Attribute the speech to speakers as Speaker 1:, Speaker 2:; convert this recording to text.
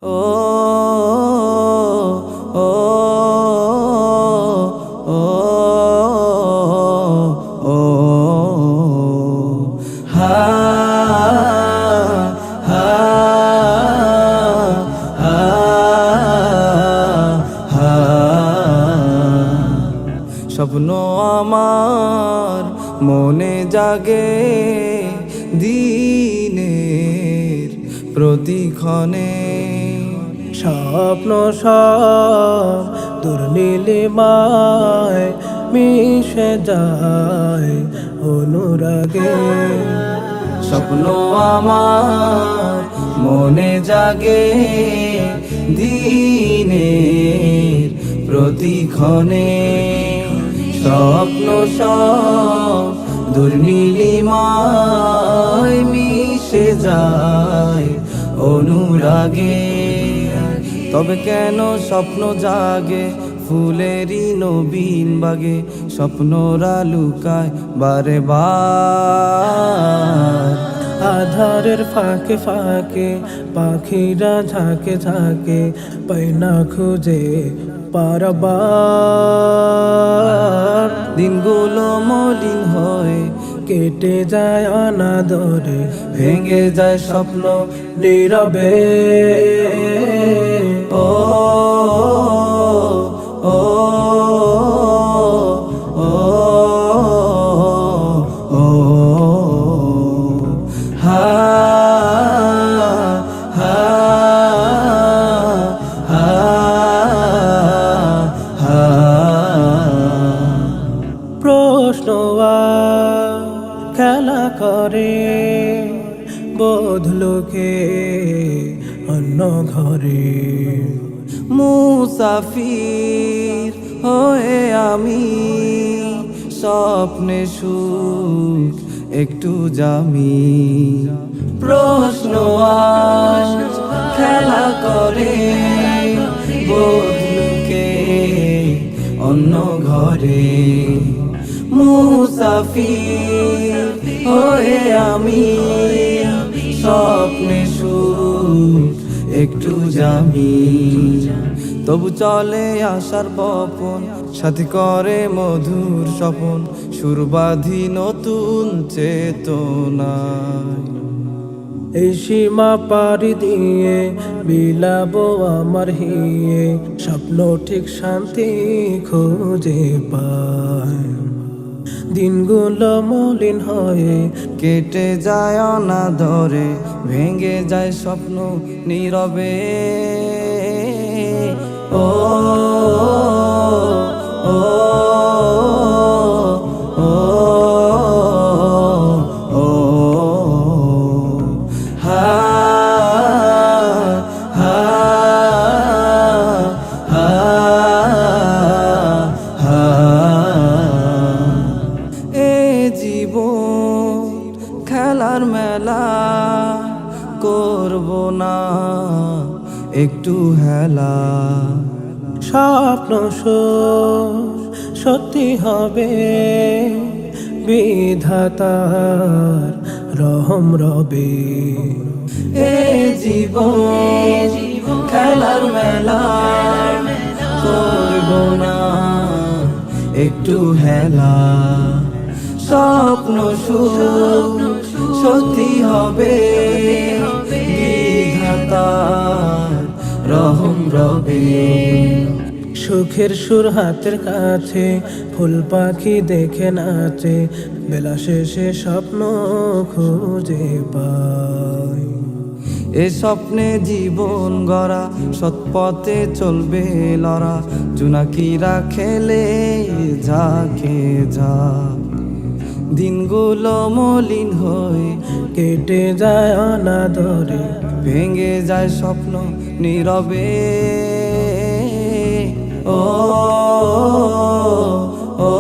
Speaker 1: ও ও ও ও হা হা হা হা স্বপ্ন আমার মনে জাগে দিনের প্রতিক্ষণে,
Speaker 2: স্বপ্ন সব দুর্নীলিমায় মিশে যায় অনুরাগে।
Speaker 1: স্বপ্ন আমার মনে জাগে দিনের প্রতিক্ষণে, স্বপ্ন সব দুর্নীলিমায় মিশে যায় অনুরাগে। তবে কেন স্বপ্ন জাগে ফুলেরই নবীন বাগে, স্বপ্নরা লুকায় বারে বার।
Speaker 2: আধারের ফাঁকে ফাঁকে পাখিরা ঝাঁকে ঝাঁকে পায় না খুঁজে পারবার।
Speaker 1: দিনগুলো মলিন হয়ে
Speaker 2: কেটে যায় অনাদরে,
Speaker 1: ভেঙে যায় স্বপ্ন
Speaker 2: নীরবে।
Speaker 1: ও ও ও ও হা হা হা হা
Speaker 2: প্রশ্ন খেলা করে বদলুকে অন্য ঘরে।
Speaker 1: মুসাফির হয়ে আমি স্বপ্নে সুখ একটু জামি। প্রশ্ন আজ খেলা করে বদলুকে অন্য ঘরে। মুসাফির হয়ে আমি স্বপ্নে সুখ একটু জামি। তবু চলে আশার বপন, সাথী করে মধুর স্বপন, সুরবাধি নতুন চেতনায়।
Speaker 2: এই সীমা পাড়ি দিয়ে বিলাবো আমার হিয়ে, স্বপ্ন ঠিক শান্তি খুঁজে পায়। দিনগুলো মলিন হয়ে
Speaker 1: কেটে যায় অনাদরে, ভেঙে যায় স্বপ্ন নীরবে। ও ও ও ও হা হা হা হা এ জীবন খেলার মেলা, করব না একটু হেলা।
Speaker 2: স্বপ্ন সত্যি হবে বিধাতার রহম রবে।
Speaker 1: এ জীবন খেলার মেলা, করব না একটু হেলা। স্বপ্ন সত্যি হবে বিধাতার রহম রবে।
Speaker 2: সুখের সুর হাতের কাছে, ফুল পাখি দেখে নাচে, বেলা শেষে স্বপ্ন খুঁজে পায়।
Speaker 1: এ স্বপ্নে জীবন গড়া, সৎপথে চলবে লড়া, জোনাকিরা খেলে ঝাঁকে ঝাঁক। দিনগুলো মলিন হয়ে
Speaker 2: কেটে যায় অনাদরে,
Speaker 1: ভেঙে যায় স্বপ্ন নীরবে। ও ও